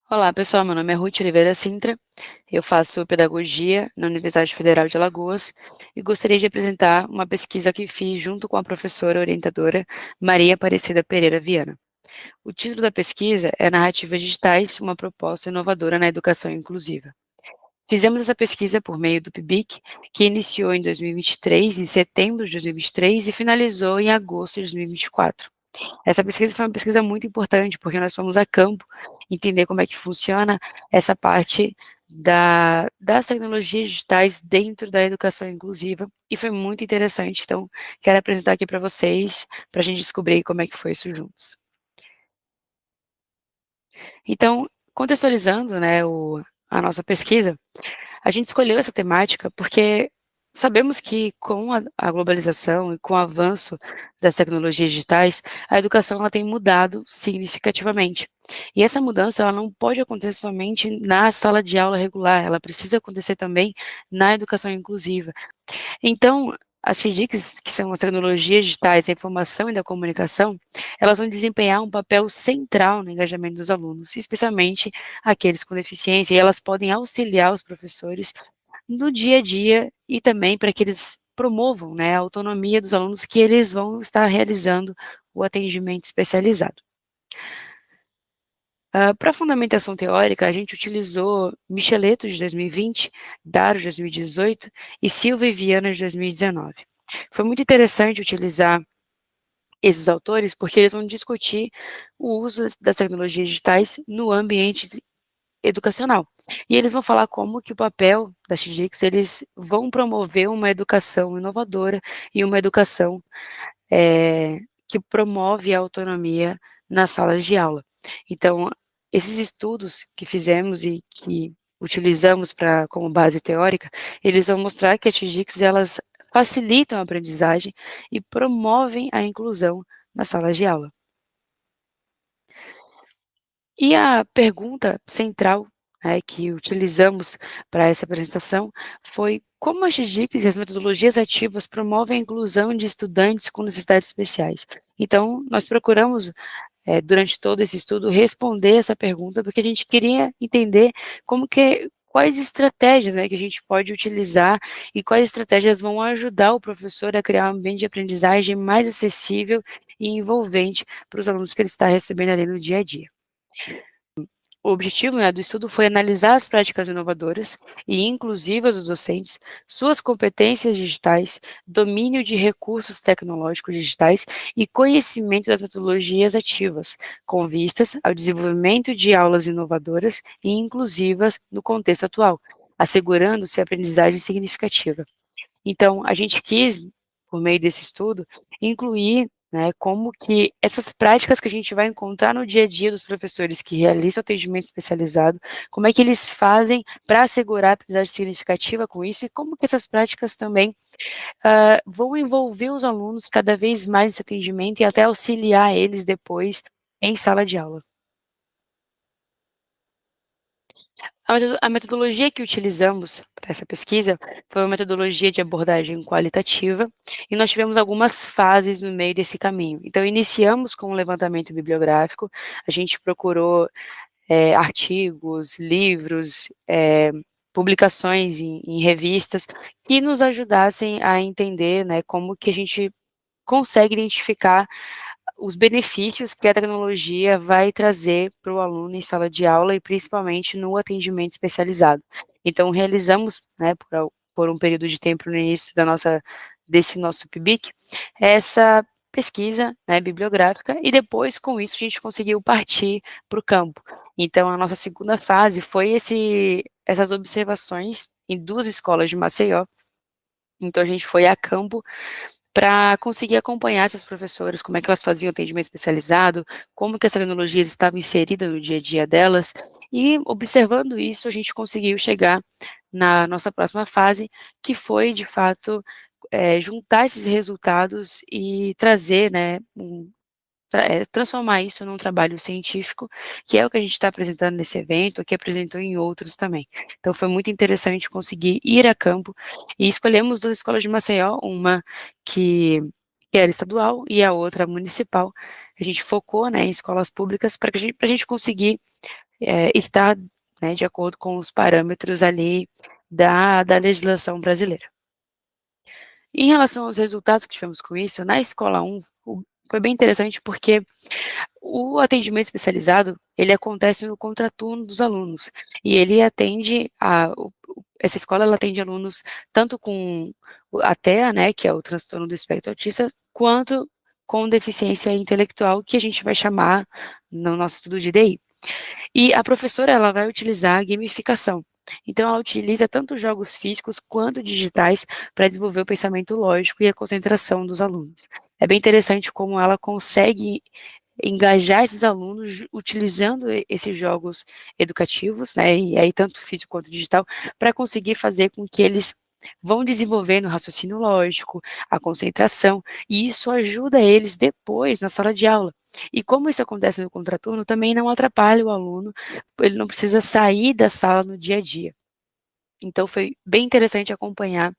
Olá, pessoal. Meu nome é Ruth Oliveira Sintra. Eu faço pedagogia na Universidade Federal de Alagoas e gostaria de apresentar uma pesquisa que fiz junto com a professora orientadora Maria Aparecida Pereira Viana. O título da pesquisa é Narrativas Digitais, uma proposta inovadora na educação inclusiva. Fizemos essa pesquisa por meio do PIBIC, que iniciou em 2023, em setembro de 2023, e finalizou em agosto de 2024. Essa pesquisa foi uma pesquisa muito importante, porque nós fomos a campo entender como é que funciona essa parte das tecnologias digitais dentro da educação inclusiva, e foi muito interessante. Então, quero apresentar aqui para vocês, para a gente descobrir como é que foi isso juntos. Então, contextualizando, né, a nossa pesquisa, a gente escolheu essa temática porque sabemos que com a globalização e com o avanço das tecnologias digitais, a educação ela tem mudado significativamente. E essa mudança ela não pode acontecer somente na sala de aula regular, ela precisa acontecer também na educação inclusiva. Então, as TICs, que são as tecnologias digitais da informação e da comunicação, elas vão desempenhar um papel central no engajamento dos alunos, especialmente aqueles com deficiência, e elas podem auxiliar os professores no dia a dia e também para que eles promovam, né, a autonomia dos alunos que eles vão estar realizando o atendimento especializado. Para a fundamentação teórica, a gente utilizou Micheleto de 2020, Daro de 2018 e Silva e Viana de 2019. Foi muito interessante utilizar esses autores, porque eles vão discutir o uso das tecnologias digitais no ambiente educacional. E eles vão falar como que o papel das TICs, eles vão promover uma educação inovadora e uma educação que promove a autonomia nas salas de aula. Então, esses estudos que fizemos e que utilizamos como base teórica, eles vão mostrar que as TICs, elas facilitam a aprendizagem e promovem a inclusão nas salas de aula. E a pergunta central, né, que utilizamos para essa apresentação foi como as TICs e as metodologias ativas promovem a inclusão de estudantes com necessidades especiais. Então, nós procuramos, durante todo esse estudo, responder essa pergunta, porque a gente queria entender quais estratégias, né, que a gente pode utilizar e quais estratégias vão ajudar o professor a criar um ambiente de aprendizagem mais acessível e envolvente para os alunos que ele está recebendo ali no dia a dia. O objetivo, né, do estudo foi analisar as práticas inovadoras e inclusivas dos docentes, suas competências digitais, domínio de recursos tecnológicos digitais e conhecimento das metodologias ativas, com vistas ao desenvolvimento de aulas inovadoras e inclusivas no contexto atual, assegurando-se a aprendizagem significativa. Então, a gente quis, por meio desse estudo, incluir, né, como que essas práticas que a gente vai encontrar no dia a dia dos professores que realizam atendimento especializado, como é que eles fazem para assegurar a aprendizagem significativa com isso e como que essas práticas também vão envolver os alunos cada vez mais nesse atendimento e até auxiliar eles depois em sala de aula. A metodologia que utilizamos para essa pesquisa foi uma metodologia de abordagem qualitativa e nós tivemos algumas fases no meio desse caminho. Então, iniciamos com um levantamento bibliográfico, a gente procurou artigos, livros, publicações em revistas que nos ajudassem a entender, né, como que a gente consegue identificar os benefícios que a tecnologia vai trazer para o aluno em sala de aula e principalmente no atendimento especializado. Então realizamos, né, por um período de tempo no início desse nosso PIBIC, essa pesquisa, né, bibliográfica, e depois com isso a gente conseguiu partir para o campo. Então a nossa segunda fase foi essas observações em 2 escolas de Maceió. Então a gente foi a campo para conseguir acompanhar essas professoras, como é que elas faziam atendimento especializado, como que as tecnologias estavam inseridas no dia a dia delas, e observando isso, a gente conseguiu chegar na nossa próxima fase, que foi, de fato, juntar esses resultados e trazer, né, transformar isso num trabalho científico, que é o que a gente está apresentando nesse evento, que apresentou em outros também. Então foi muito interessante conseguir ir a campo e escolhemos 2 escolas de Maceió, uma que que era estadual e a outra municipal. A gente focou, né, em escolas públicas para a gente conseguir está, né, de acordo com os parâmetros ali da legislação brasileira. Em relação aos resultados que tivemos com isso, na escola 1, foi bem interessante porque o atendimento especializado, ele acontece no contraturno dos alunos, e ele atende essa escola ela atende alunos tanto com a TEA, né, que é o transtorno do espectro autista, quanto com deficiência intelectual, que a gente vai chamar no nosso estudo de DI. E a professora, ela vai utilizar a gamificação. Então ela utiliza tanto jogos físicos quanto digitais para desenvolver o pensamento lógico e a concentração dos alunos. É bem interessante como ela consegue engajar esses alunos utilizando esses jogos educativos, né, e aí tanto físico quanto digital, para conseguir fazer com que eles vão desenvolvendo o raciocínio lógico, a concentração, e isso ajuda eles depois na sala de aula. E como isso acontece no contraturno, também não atrapalha o aluno, ele não precisa sair da sala no dia a dia. Então foi bem interessante acompanhar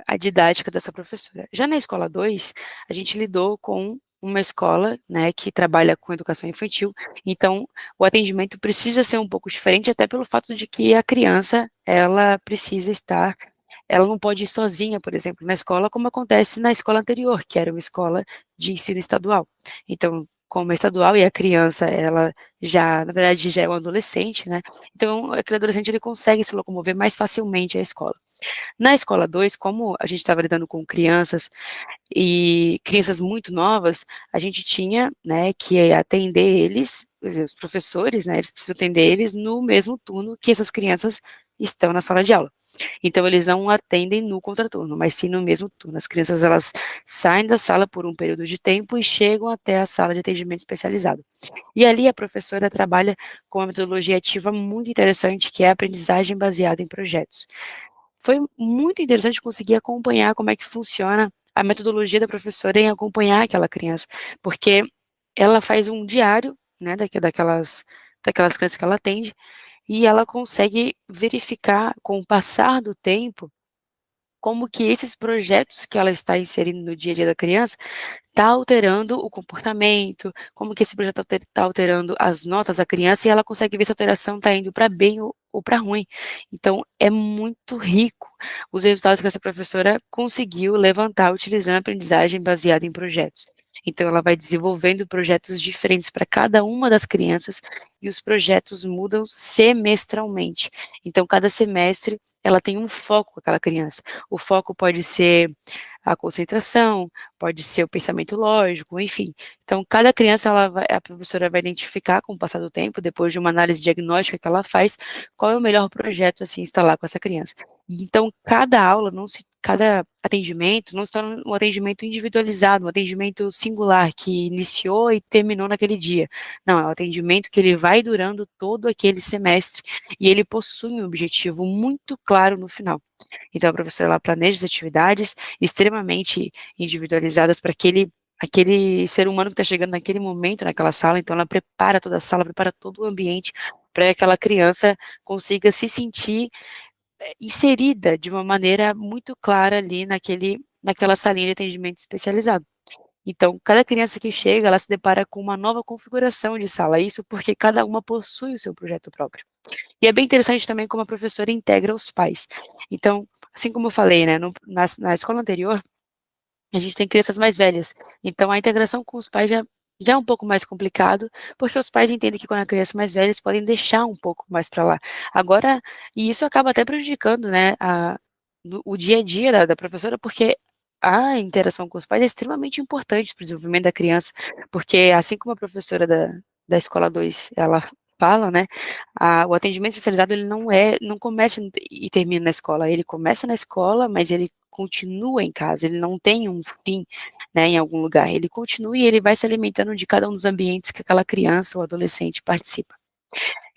a didática dessa professora. Já na escola 2, a gente lidou com uma escola, né, que trabalha com educação infantil, então o atendimento precisa ser um pouco diferente, até pelo fato de que a criança, ela precisa estar, ela não pode ir sozinha, por exemplo, na escola, como acontece na escola anterior, que era uma escola de ensino estadual. Então, como é estadual e a criança, ela já, na verdade, já é um adolescente, né, então aquele adolescente ele consegue se locomover mais facilmente à escola. Na escola 2, como a gente estava lidando com crianças e crianças muito novas, a gente tinha, né, que atender eles, quer dizer, os professores, né, eles precisam atender eles no mesmo turno que essas crianças estão na sala de aula. Então eles não atendem no contraturno, mas sim no mesmo turno. As crianças, elas saem da sala por um período de tempo e chegam até a sala de atendimento especializado. E ali a professora trabalha com uma metodologia ativa muito interessante, que é a aprendizagem baseada em projetos. Foi muito interessante conseguir acompanhar como é que funciona a metodologia da professora em acompanhar aquela criança, porque ela faz um diário, né, daquelas crianças que ela atende, e ela consegue verificar com o passar do tempo, como que esses projetos que ela está inserindo no dia a dia da criança está alterando o comportamento, como que esse projeto está alterando as notas da criança, e ela consegue ver se a alteração está indo para bem ou para ruim. Então, é muito rico os resultados que essa professora conseguiu levantar utilizando a aprendizagem baseada em projetos. Então, ela vai desenvolvendo projetos diferentes para cada uma das crianças, e os projetos mudam semestralmente. Então, cada semestre, ela tem um foco com aquela criança. O foco pode ser a concentração, pode ser o pensamento lógico, enfim. Então, cada criança, a professora vai identificar com o passar do tempo, depois de uma análise diagnóstica que ela faz, qual é o melhor projeto a se instalar com essa criança. E então, cada atendimento não se torna um atendimento individualizado, um atendimento singular, que iniciou e terminou naquele dia. Não, é um atendimento que ele vai durando todo aquele semestre, e ele possui um objetivo muito claro no final. Então a professora, ela planeja as atividades extremamente individualizadas para aquele ser humano que está chegando naquele momento naquela sala, então ela prepara toda a sala, prepara todo o ambiente para que aquela criança consiga se sentir, inserida de uma maneira muito clara ali naquela salinha de atendimento especializado. Então, cada criança que chega, ela se depara com uma nova configuração de sala, isso porque cada uma possui o seu projeto próprio. E é bem interessante também como a professora integra os pais. Então, assim como eu falei, né, na escola anterior, a gente tem crianças mais velhas, então a integração com os pais já é um pouco mais complicado, porque os pais entendem que quando a criança é mais velha, eles podem deixar um pouco mais para lá. Agora, e isso acaba até prejudicando, né, o dia a dia da professora, porque a interação com os pais é extremamente importante para o desenvolvimento da criança, porque assim como a professora da escola 2 ela fala, né, o atendimento especializado, ele não começa e termina na escola, ele começa na escola, mas ele continua em casa, ele não tem um fim, né, em algum lugar, ele continua e ele vai se alimentando de cada um dos ambientes que aquela criança ou adolescente participa.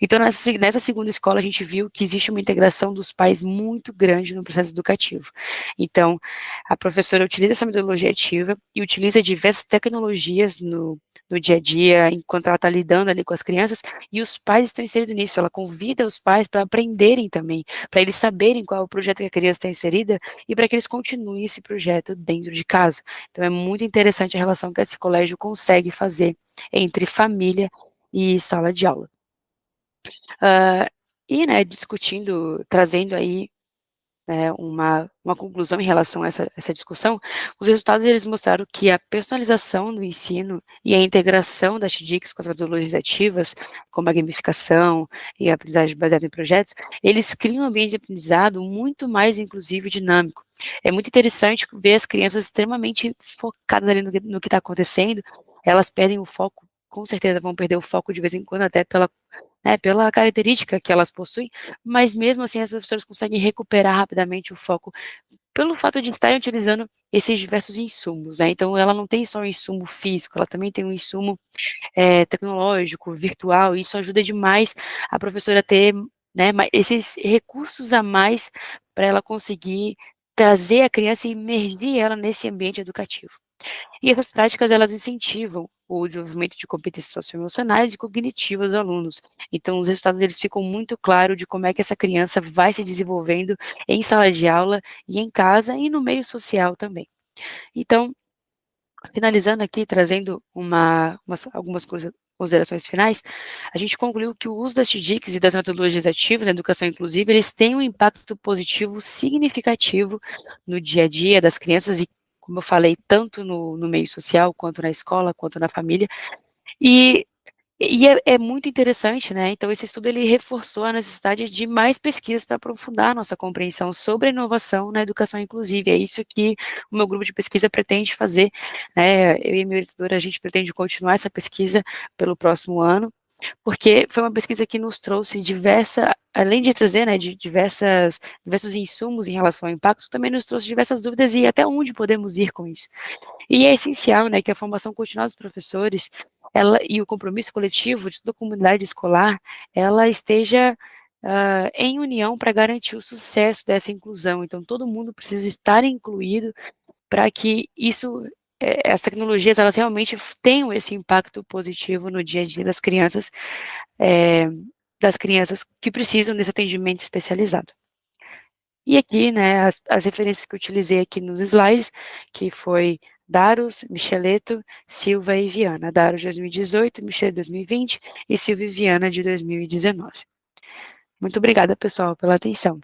Então, nessa segunda escola, a gente viu que existe uma integração dos pais muito grande no processo educativo. Então, a professora utiliza essa metodologia ativa e utiliza diversas tecnologias no dia a dia, enquanto ela está lidando ali com as crianças, e os pais estão inseridos nisso. Ela convida os pais para aprenderem também, para eles saberem qual é o projeto que a criança está inserida e para que eles continuem esse projeto dentro de casa. Então, é muito interessante a relação que esse colégio consegue fazer entre família e sala de aula. Hã, e, né, discutindo, trazendo aí, né, uma conclusão em relação a essa discussão, os resultados eles mostraram que a personalização do ensino e a integração das TDICs com as metodologias ativas, como a gamificação e a aprendizagem baseada em projetos, eles criam um ambiente de aprendizado muito mais inclusivo e dinâmico. É muito interessante ver as crianças extremamente focadas ali no que está acontecendo, elas perdem o foco, com certeza vão perder o foco de vez em quando, até pela, né, pela característica que elas possuem, mas mesmo assim as professoras conseguem recuperar rapidamente o foco, pelo fato de estarem utilizando esses diversos insumos, né, então ela não tem só um insumo físico, ela também tem um insumo, tecnológico, virtual, e isso ajuda demais a professora a ter, né, esses recursos a mais para ela conseguir trazer a criança e imergir ela nesse ambiente educativo. E essas práticas elas incentivam o desenvolvimento de competências socioemocionais e cognitivas dos alunos. Então os resultados eles ficam muito claro de como é que essa criança vai se desenvolvendo em sala de aula e em casa e no meio social também. Então, finalizando aqui, trazendo algumas considerações finais, a gente concluiu que o uso das TDICs e das metodologias ativas na educação inclusiva, eles têm um impacto positivo significativo no dia a dia das crianças e, como eu falei, tanto no meio social, quanto na escola, quanto na família, e é muito interessante, né, então esse estudo ele reforçou a necessidade de mais pesquisas para aprofundar a nossa compreensão sobre a inovação na educação inclusiva, é isso que o meu grupo de pesquisa pretende fazer, né, eu e a minha orientadora, a gente pretende continuar essa pesquisa pelo próximo ano, porque foi uma pesquisa que nos trouxe além de trazer, né, de diversos insumos em relação ao impacto, também nos trouxe diversas dúvidas e até onde podemos ir com isso. E é essencial, né, que a formação continuada dos professores, ela e o compromisso coletivo de toda a comunidade escolar, ela esteja, em união para garantir o sucesso dessa inclusão. Então todo mundo precisa estar incluído para que as tecnologias, elas realmente tenham esse impacto positivo no dia a dia eh, das crianças que precisam desse atendimento especializado. E aqui, né, as referências que eu utilizei aqui nos slides, que foi Daros, Micheleto, Silva e Viana. Daros de 2018, Michele 2020 e Silva e Viana de 2019. Muito obrigada, pessoal, pela atenção.